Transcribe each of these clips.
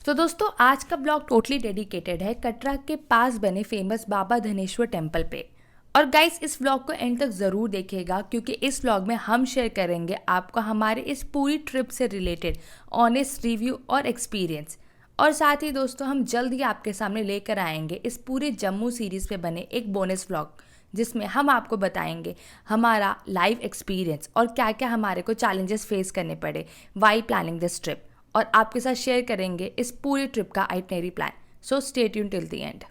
तो दोस्तों आज का ब्लॉग टोटली डेडिकेटेड है कटरा के पास बने फेमस बाबा धनेश्वर टेम्पल पे। और गाइस इस व्लॉग को एंड तक ज़रूर देखिएगा क्योंकि इस व्लॉग में हम शेयर करेंगे आपको हमारे इस पूरी ट्रिप से रिलेटेड ऑनेस्ट रिव्यू और एक्सपीरियंस। और साथ ही दोस्तों हम जल्द ही आपके सामने लेकर आएंगे इस पूरे जम्मू सीरीज़ पे बने एक बोनस व्लॉग जिसमें हम आपको बताएंगे हमारा लाइव एक्सपीरियंस और क्या क्या हमारे को चैलेंजेस फेस करने पड़े वाइल प्लानिंग दिस ट्रिप, और आपके साथ शेयर करेंगे इस पूरी ट्रिप का itinerary plan. So stay tuned till the end.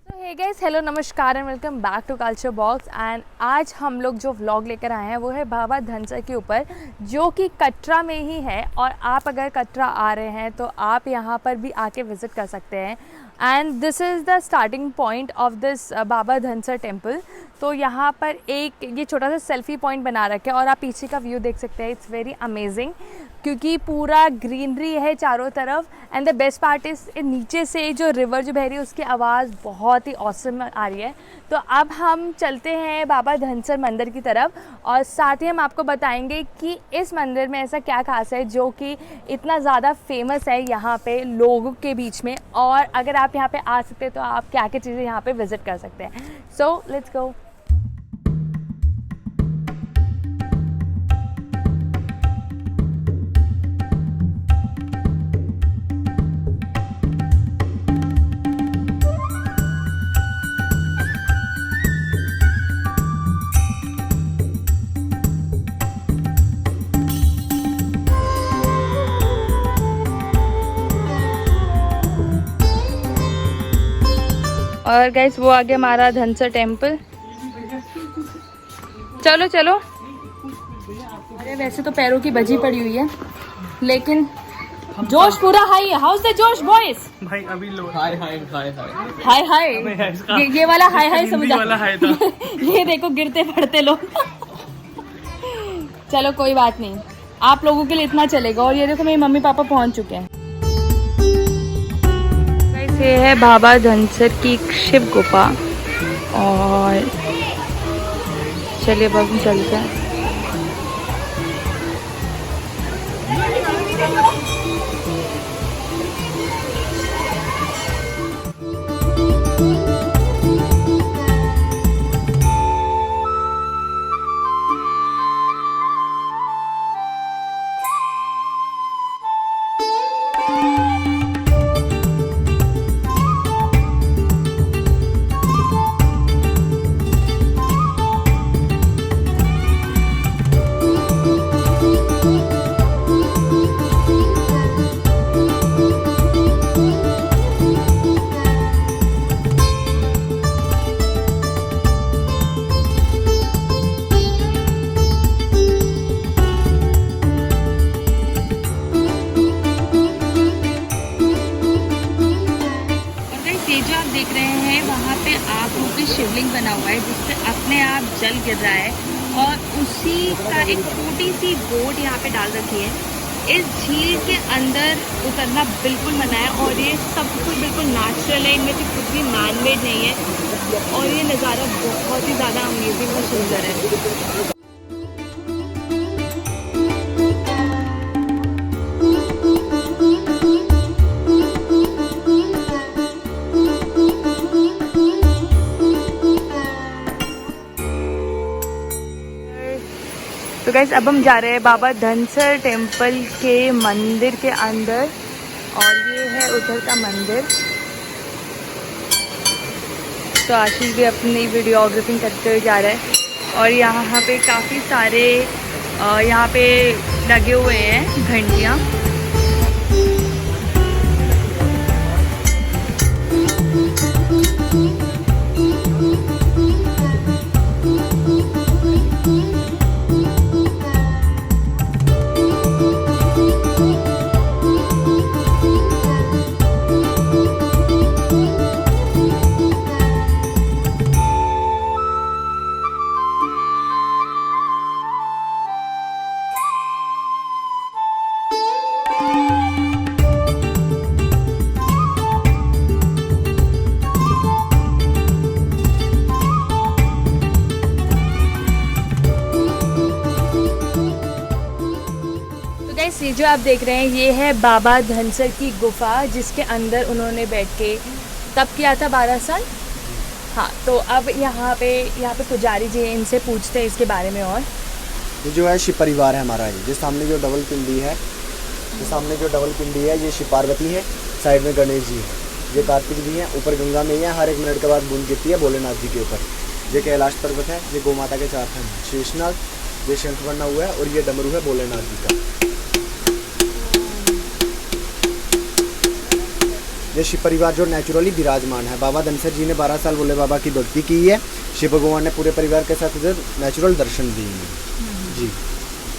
Hey guys, hello नमस्कार and welcome back to Culture Box. And आज हम लोग जो व्लॉग लेकर आए हैं वो है बाबा धनसर के ऊपर, जो कि कटरा में ही है। और आप अगर कटरा आ रहे हैं तो आप यहाँ पर भी आके विज़िट कर सकते हैं। And this is the starting point of this Baba Dhansar temple. तो यहाँ पर एक ये छोटा सा सेल्फी पॉइंट बना रखा है और आप पीछे का व्यू देख सकते हैं। इट्स वेरी अमेजिंग क्योंकि पूरा ग्रीनरी है चारों तरफ। एंड द बेस्ट पार्ट इस नीचे से जो रिवर जो बह रही है उसकी आवाज़ बहुत ही ऑसम आ रही है। तो अब हम चलते हैं बाबा धनसर मंदिर की तरफ और साथ ही हम आपको बताएंगे कि इस मंदिर में ऐसा क्या खास है जो कि इतना ज़्यादा फेमस है यहाँ पे लोगों के बीच में, और अगर आप यहाँ पे आ सकते हैं तो आप क्या क्या चीज़ें यहाँ पे विज़िट कर सकते हैं। So let's go. और गाइस वो आ गया हमारा धनसर टेम्पल। चलो चलो। अरे वैसे तो पैरों की बजी पड़ी हुई है लेकिन जोश पूरा हाई है। हाउस द जोश बॉयज? भाई अभी लो हाय हाय हाय हाय हाय हाय। ये वाला हाय हाय समझा वाला हाय था। ये देखो गिरते पड़ते लोग। चलो कोई बात नहीं, आप लोगों के लिए इतना चलेगा। और ये देखो मेरी मम्मी पापा पहुंच चुके हैं। ये है बाबा धनसर की शिव गुफा और चलिए अब हम चलते हैं। जो आप देख रहे हैं वहाँ पे आग रूपी शिवलिंग बना हुआ है जिससे अपने आप जल गिर रहा है और उसी का एक छोटी सी बोट यहाँ पे डाल रखी है। इस झील के अंदर उतरना बिल्कुल मना है और ये सब कुछ बिल्कुल नेचुरल है, इनमें से कुछ भी मैन मेड नहीं है। और ये नज़ारा बहुत ही ज़्यादा अमेजिंग और सुंदर है। तो गाइस अब हम जा रहे हैं बाबा धनसर टेम्पल के मंदिर के अंदर और ये है उधर का मंदिर। तो आशीष भी अपनी वीडियोग्राफी करते हुए जा रहा है और यहाँ पे काफ़ी सारे यहाँ पे लगे हुए हैं घंटियाँ। जो आप देख रहे हैं ये है बाबा धनसर की गुफा, जिसके अंदर उन्होंने बैठ के तब किया था 12 साल। हाँ, तो अब यहाँ पे पुजारी जी हैं, इनसे पूछते हैं इसके बारे में। और ये जो है शिव परिवार है हमारा, ये सामने जो डबल पिंडी है, ये शिव पार्वती है, साइड में गणेश जी है, ये कार्तिक जी हैं, ऊपर गंगा में है, हर 1 मिनट के बाद बूंद गिरती है भोलेनाथ जी के ऊपर। ये कैलाश पर्वत है, ये गौ माता के 4 थन हैं, शेषनाग, ये शंख बना हुआ है, और ये डमरू है भोलेनाथ जी का। ये शिव परिवार जो नेचुरली विराजमान है। बाबा धनसर जी ने 12 साल भोले बाबा की भक्ति की है। शिव भगवान ने पूरे परिवार के साथ इधर नेचुरल दर्शन दिए हैं जी।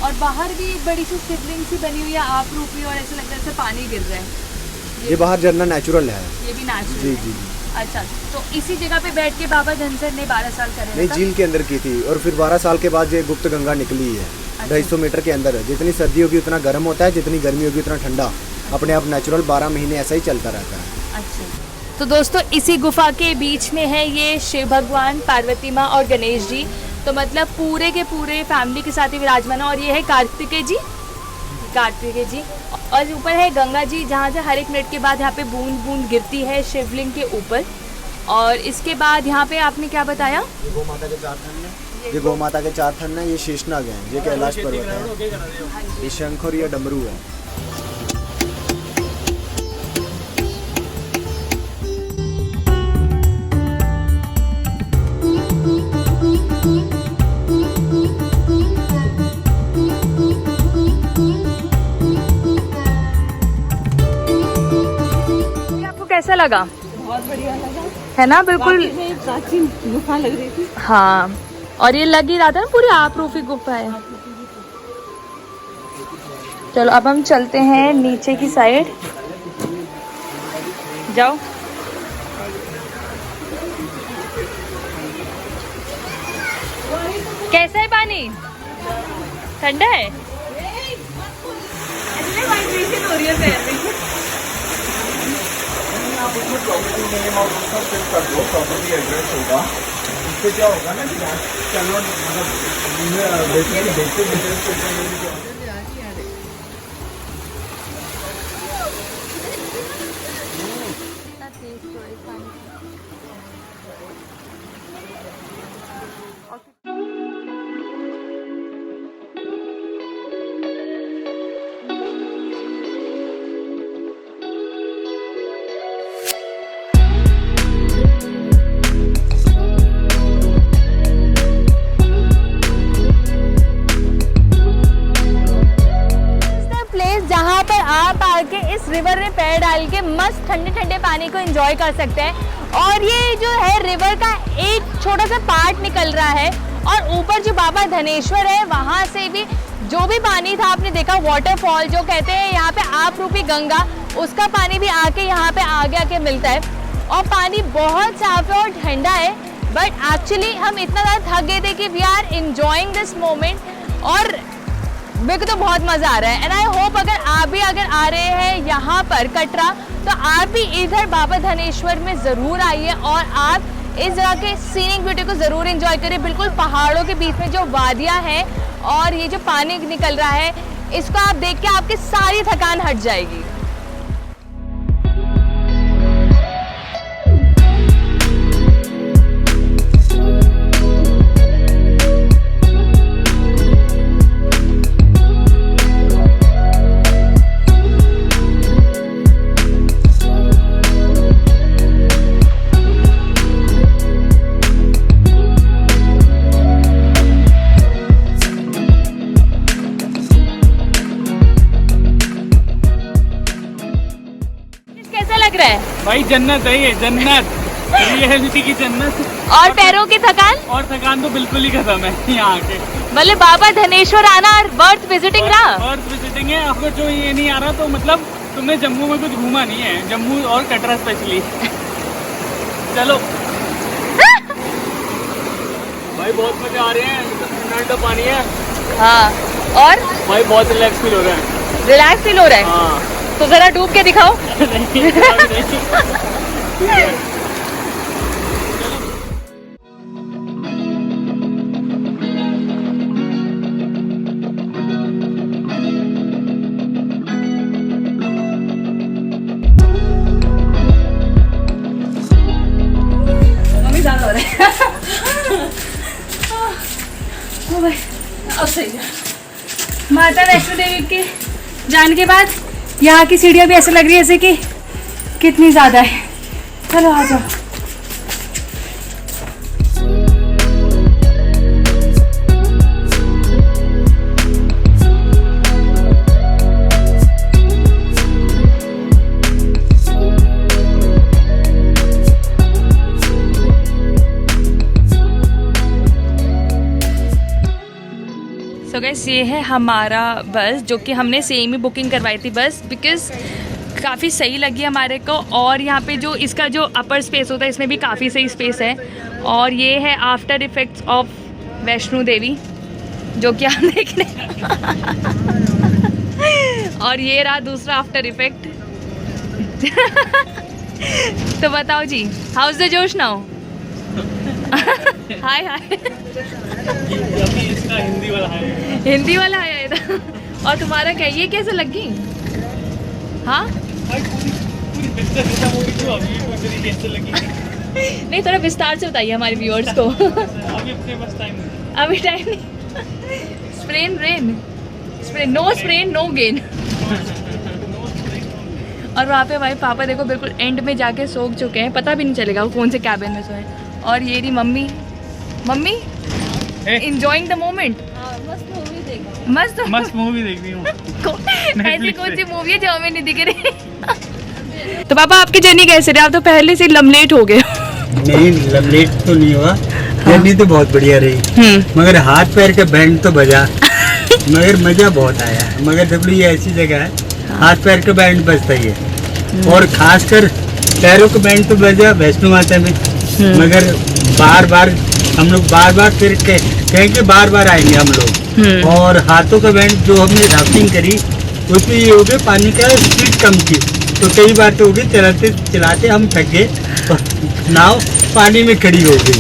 और बाहर भी एक बड़ी सी शिवलिंग सी बनी हुई है आप रूपी, और ऐसा लगता है जैसे पानी गिर रहा है। ये बाहर झरना नेचुरल है, ये भी नेचुरल जी है। जी। अच्छा, तो इसी जगह पे बैठ के बाबा धनसर ने 12 साल करे? नहीं, झील के अंदर की थी, और फिर 12 साल के बाद ये गुप्त गंगा निकली है। 250 मीटर के अंदर है। जितनी सर्दी होगी उतना गर्म होता है, जितनी गर्मी होगी उतना ठंडा। अपने आप नेचुरल 12 महीने ऐसा ही चलता रहता है। अच्छा, तो दोस्तों इसी गुफा के बीच में है ये शिव भगवान, पार्वती माँ और गणेश जी। तो मतलब पूरे के पूरे फैमिली के साथ ही विराजमान है। और ये है कार्तिकेय जी, और ऊपर है गंगा जी, जहाँ से हर 1 मिनट के बाद यहाँ पे बूंद बूंद गिरती है शिवलिंग के ऊपर। और इसके बाद यहाँ पे आपने क्या बताया? ये गौ माता के 4 थन है, ये गौ माता के 4 थन है, ये शेषनाग है, ये कैलाश पर्वत है, ये शंख और ये डमरू है। कैसा लगा? बहुत बढ़िया लगा, है ना, बिल्कुल प्राचीन गुफा लग रही थी। हाँ, और ये लग ही रहा था ना पूरी आप रूपी गुफा है। चलो अब हम चलते हैं नीचे की साइड। जाओ। कैसा है पानी? ठंडा है? वाइब्रेशन हो रही है पैर में। आप उसमें प्रॉपर्टी नेम और उसका फिल कर दो, प्रॉपर्टी एड्रेस होगा। इससे क्या होगा ना कि चलो मतलब देखते जहाँ पर आप आके इस रिवर में पैर डाल के मस्त ठंडे ठंडे पानी को एंजॉय कर सकते हैं। और ये जो है रिवर का एक छोटा सा पार्ट निकल रहा है, और ऊपर जो बाबा धनेश्वर है वहाँ से भी जो भी पानी था आपने देखा, वाटरफॉल जो कहते हैं यहाँ पे आप रूपी गंगा, उसका पानी भी आके यहाँ पे आगे आके मिलता है। और पानी बहुत साफ है और ठंडा है, बट एक्चुअली हम इतना ज़्यादा थक गए थे कि we are enjoying this moment, और मेरे को तो बहुत मज़ा आ रहा है। एंड आई होप अगर आप भी अगर आ रहे हैं यहाँ पर कटरा, तो आप भी इधर बाबा धनेश्वर में ज़रूर आइए और आप इस जगह के सीनिक ब्यूटी को ज़रूर एंजॉय करिए। बिल्कुल पहाड़ों के बीच में जो वादियाँ हैं और ये जो पानी निकल रहा है, इसको आप देख के आपकी सारी थकान हट जाएगी। भाई जन्नत है ये, जन्नत, रियलिटी की जन्नत। और पैरों की थकान? और थकान तो बिल्कुल ही खत्म है यहाँ आके। मतलब बाबा धनेश्वर आना वर्थ विजिटिंग रहा? वर्थ विजिटिंग है। अगर जो ये नहीं आ रहा तो मतलब तुमने जम्मू में कुछ घूमा नहीं है, जम्मू और कटरा स्पेशली। चलो भाई बहुत मजे आ रहे हैं, ठंडा पानी है। हाँ, और भाई बहुत रिलैक्स फील हो रहा है। रिलैक्स फील हो रहा है? हाँ। तो जरा डूब के दिखाओ। नहीं, ठीक है। सही है। माता वैष्णो देवी के जाने के बाद यहाँ की सीढ़ियाँ भी ऐसे लग रही है जैसे कि कितनी ज़्यादा है। चलो आ जाओ। सो गाइस ये है हमारा बस जो कि हमने सेम ही बुकिंग करवाई थी बस बिकॉज़ काफ़ी सही लगी हमारे को। और यहाँ पे जो इसका जो अपर स्पेस होता है इसमें भी काफ़ी सही स्पेस है। और ये है after effects of Vaishno Devi जो कि हम देख रहे हैं। और ये रहा दूसरा आफ्टर इफ़ेक्ट। तो बताओ जी, हाउ इज़ द जोश नाउ? हाय हाय। अभी इसका हिंदी वाला है। हिंदी वाला आया है था। और तुम्हारा क्या, ये कैसे लगी? हाँ पूरी पिक्चर खत्म हो गई तो अभी पूरी कैसे लगी? नहीं, थोड़ा विस्तार से बताइए हमारे व्यूअर्स को। अभी अपने पास टाइम नहीं। अभी टाइम नहीं। Sprain rain, sprain no sprain no gain. और वहाँ पे हमारे पापा देखो बिल्कुल एंड में जाके सो चुके हैं, पता भी नहीं चलेगा वो कौन से कैबिन में सोए। और ये रही mummy. Mummy enjoying the moment। मस्त मूवी देखा। मस्त मूवी देख रही हूँ। ऐसी कौन सी मूवी है जो हमें नहीं दिख रही? तो पापा आपकी जर्नी कैसे रही? आप तो पहले से लमलेट हो गए। नहीं, लेट तो नहीं हुआ। जर्नी तो बहुत बढ़िया रही, मगर हाथ पैर का बैंड तो बजा। मगर मजा बहुत आया। मगर डब्ल्यू ये ऐसी जगह है हाथ पैर का बैंड बजता ही है। और खासकर पैरों का बैंड तो बजा वैष्णो माता में। मगर बार बार हम लोग फिर कहेंगे बार बार आएंगे हम लोग। और हाथों का बैंड जो हमने राफ्टिंग करी उसमें ये हो गया पानी का स्पीड कम थी, तो कई बार तो हो गई चलाते चलाते हम थक गए और नाव पानी में खड़ी हो गई।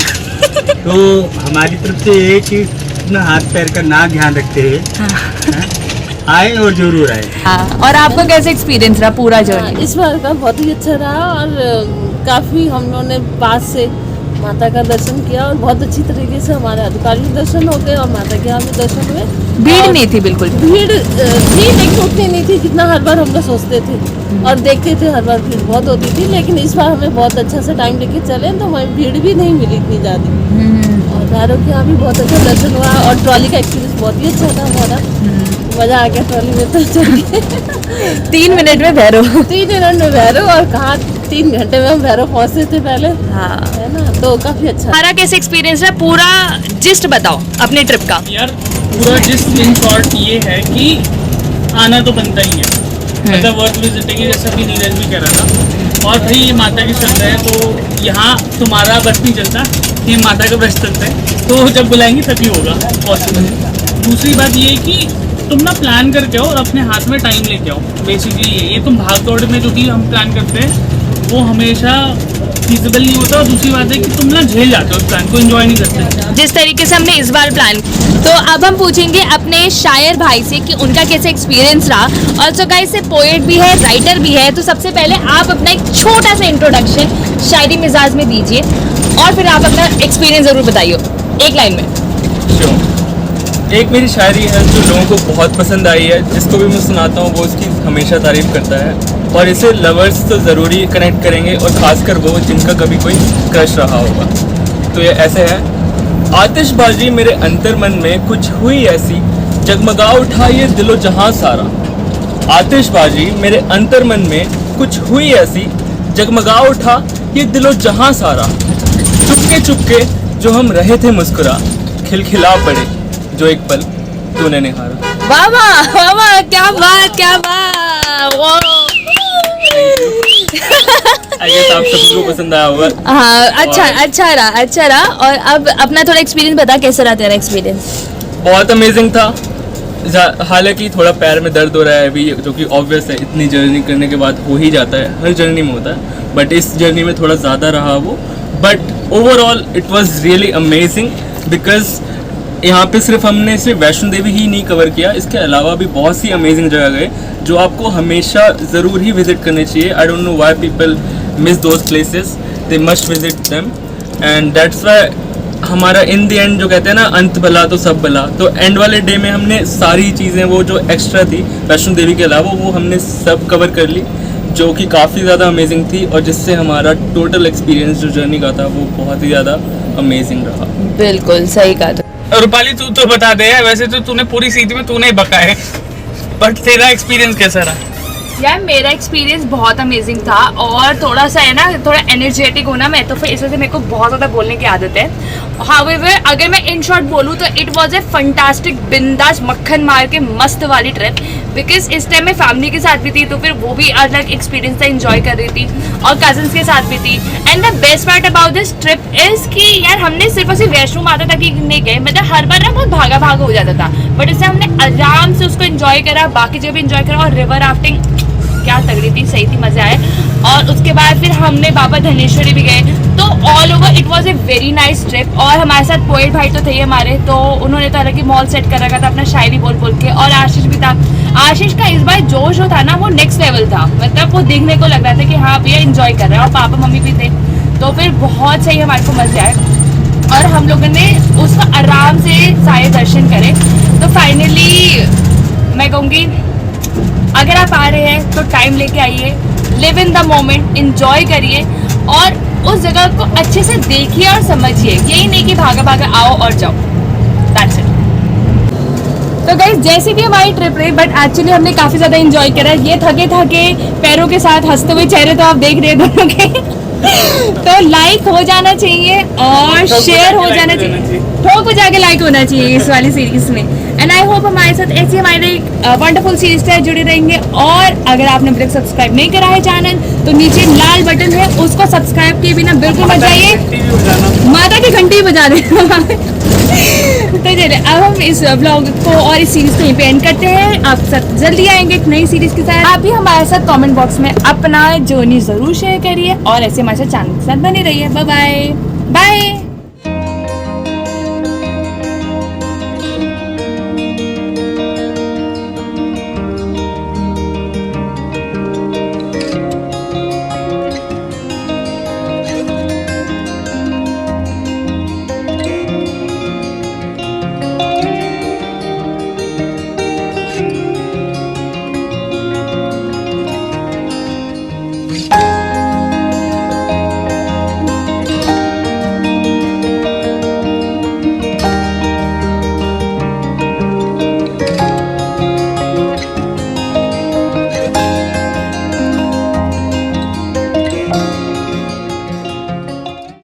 तो हमारी तरफ से ये कि अपना हाथ पैर का ना ध्यान रखते हुए आए और जरूर आए। और आपका कैसे एक्सपीरियंस रहा पूरा जर्नी? इस बार का बहुत ही अच्छा रहा और काफ़ी हम लोगों ने पास से माता का दर्शन किया और बहुत अच्छी तरीके से हमारे अधिकारी दर्शन हो गए और माता के यहाँ भी दर्शन हुए। भीड़ नहीं थी बिल्कुल? भीड़ थी लेकिन उतनी नहीं थी जितना हर बार हम लोग सोचते थे और देखते थे। हर बार भीड़ बहुत होती थी, लेकिन इस बार हमें बहुत अच्छा से टाइम लेके चले तो हमें भीड़ भी नहीं मिली इतनी ज़्यादा। और भैरव के यहाँ भी बहुत अच्छा दर्शन हुआ और ट्रॉली का एक्सपीरियंस बहुत ही अच्छा था हमारा। मज़ा आ गया ट्रॉली में तो चढ़ के। 3 मिनट में भैरव। 3 मिनट में भैरव, और कहाँ 3 घंटे में हम भैरव पहुँचते थे पहले, हाँ है ना। तो काफ़ी अच्छा। हमारा कैसे एक्सपीरियंस रहा? पूरा जिस्ट बताओ अपने ट्रिप का। यार पूरा जिस इन शॉर्ट ये है कि आना तो बनता ही है, मतलब वर्थ विजिटिंग है, जैसा कि नीरज भी कह रहा था। और भाई ये माता की श्रद्धा है, तो यहाँ तुम्हारा बस नहीं चलता, ये माता का बस चलता है। तो जब बुलाएंगे तभी होगा पॉसिबल। दूसरी बात ये है कि तुम ना प्लान करके आओ और अपने हाथ में टाइम लेके आओ। बेसिकली ये तुम भाग दौड़ में जो भी हम प्लान करते हैं वो हमेशा फीजिबल नहीं होता। और दूसरी बात है कि तुम ना झेल जाते हो उस प्लान को, एंजॉय नहीं करते जिस तरीके से हमने इस बार प्लान। तो अब हम पूछेंगे अपने शायर भाई से कि उनका कैसे एक्सपीरियंस रहा। ऑल्सो गाइस से पोएट भी है, राइटर भी है। तो सबसे पहले आप अपना एक छोटा सा इंट्रोडक्शन शायरी मिजाज में दीजिए और फिर आप अपना एक्सपीरियंस ज़रूर बताइए एक लाइन में। एक मेरी शायरी है जो लोगों को बहुत पसंद आई है, जिसको भी मैं सुनाता हूँ वो उसकी हमेशा तारीफ़ करता है। और इसे लवर्स तो ज़रूरी कनेक्ट करेंगे, और ख़ासकर वो जिनका कभी कोई क्रश रहा होगा। तो ये ऐसे है। आतिशबाजी मेरे अंतर मन में कुछ हुई ऐसी, जगमगा उठा ये दिलो जहां सारा। आतिशबाजी मेरे अंतर मन में कुछ हुई ऐसी, जगमगा उठा ये दिलो जहां सारा। चुपके चुपके जो हम रहे थे मुस्कुरा, खिलखिला पड़े जो एक पल तूने निहारा। वाह वाह वाह वाह, क्या बात क्या बात। आई गेस आप सबको पसंद आया होगा। हाँ अच्छा रहा। और अब अपना थोड़ा एक्सपीरियंस बता, कैसा रहा तेरा एक्सपीरियंस? बहुत अमेजिंग था। हालांकि थोड़ा पैर में दर्द हो रहा है अभी, जो कि ऑब्वियस है, इतनी जर्नी करने के बाद हो ही जाता है, हर जर्नी में होता है। बट इस जर्नी में थोड़ा ज़्यादा रहा वो। But overall it was really amazing, because यहाँ पे सिर्फ वैष्णो देवी ही नहीं कवर किया, इसके अलावा भी बहुत सी अमेजिंग जगह गए जो आपको हमेशा ज़रूर ही विजिट करनी चाहिए। I don't know why people miss those places, they must visit them. And that's why हमारा इन द एंड जो कहते हैं ना, अंत भला तो सब भला, तो एंड वाले डे में हमने सारी चीज़ें वो जो एक्स्ट्रा थी वैष्णो देवी के अलावा वो हमने सब कवर कर ली, जो कि काफ़ी ज़्यादा अमेजिंग थी और जिससे हमारा टोटल एक्सपीरियंस जो जर्नी का था वो बहुत ही ज़्यादा अमेजिंग रहा। बिल्कुल सही कहा। रूपाली तू तो बता दे, वैसे तो तूने पूरी सीरीज में तूने ही बका है, बट तेरा एक्सपीरियंस कैसा रहा? यार मेरा एक्सपीरियंस बहुत अमेजिंग था और थोड़ा सा है ना, थोड़ा एनर्जेटिक हूँ ना मैं, तो फिर इस वजह से मेरे को बहुत ज़्यादा बोलने की आदत है। हाउएवर अगर मैं इन शॉर्ट बोलूँ तो इट वाज ए फंटास्टिक बिंदास मक्खन मार के मस्त वाली ट्रिप, बिकॉज इस टाइम मैं फैमिली के साथ भी थी तो फिर वो भी अलग एक्सपीरियंस था, इंजॉय कर रही थी और कजन्स के साथ भी थी। And the best part about this trip is कि यार हमने सिर्फ ऐसे वैष्णो माता तक ही नहीं गए, मतलब हर बार ना बहुत भागा भागा हो जाता था, बट इससे हमने आराम से उसको एंजॉय करा, बाकी जगह भी इंजॉय करा और रिवर राफ्टिंग क्या तगड़ी थी, सही थी, मजे आए। और उसके बाद फिर हमने बाबा धनेश्वरी भी गए, तो all over it was a very nice trip. और हमारे साथ पोएट भाई तो थे हमारे, तो उन्होंने तो हालांकि मॉल सेट कर रखा था अपना शायरी बोल बोल के, और आशीष भी था। आशीष का इस बार जोश जो था ना वो नेक्स्ट लेवल था, मतलब वो देखने को लग रहा था कि हाँ भैया इंजॉय कर रहे हैं, और पापा मम्मी भी थे, तो फिर बहुत सही हमारे को मजे आए और हम लोगों ने उसका आराम से सारे दर्शन करे। तो फाइनली मैं कहूँगी अगर आप आ रहे हैं तो टाइम लेके आइए, live in the moment, enjoy करिए और उस जगह को अच्छे से देखिए और समझिए, यही नहीं कि भागा भागा आओ और जाओ। That's it. तो गाइस जैसी भी हमारी ट्रिप रही, बट एक्चुअली हमने काफ़ी ज़्यादा इंजॉय करा। ये थके थके पैरों के साथ हंसते हुए चेहरे तो आप देख रहे हैं दोनों के तो लाइक हो जाना चाहिए और शेयर हो जाना चाहिए, ठोक हो जाके लाइक होना चाहिए इस वाली सीरीज में। एंड आई होप हमारे साथ ऐसी हमारी वंडरफुल सीरीज से जुड़े रहेंगे। और अगर आपने अभी तक सब्सक्राइब नहीं करा है चैनल, तो नीचे लाल बटन है, उसको सब्सक्राइब किए बिना बिल्कुल मत जाइए, माता की घंटी बजा दें तो चलिए अब हम इस ब्लॉग को और इस सीरीज को यहीं पे एंड करते हैं। आप सब जल्दी आएंगे एक नई सीरीज के साथ। आप भी हमारे साथ कमेंट बॉक्स में अपना जर्नी जरूर शेयर करिए और ऐसे हमारे साथ चैनल के साथ बने रहिए। Bye bye bye.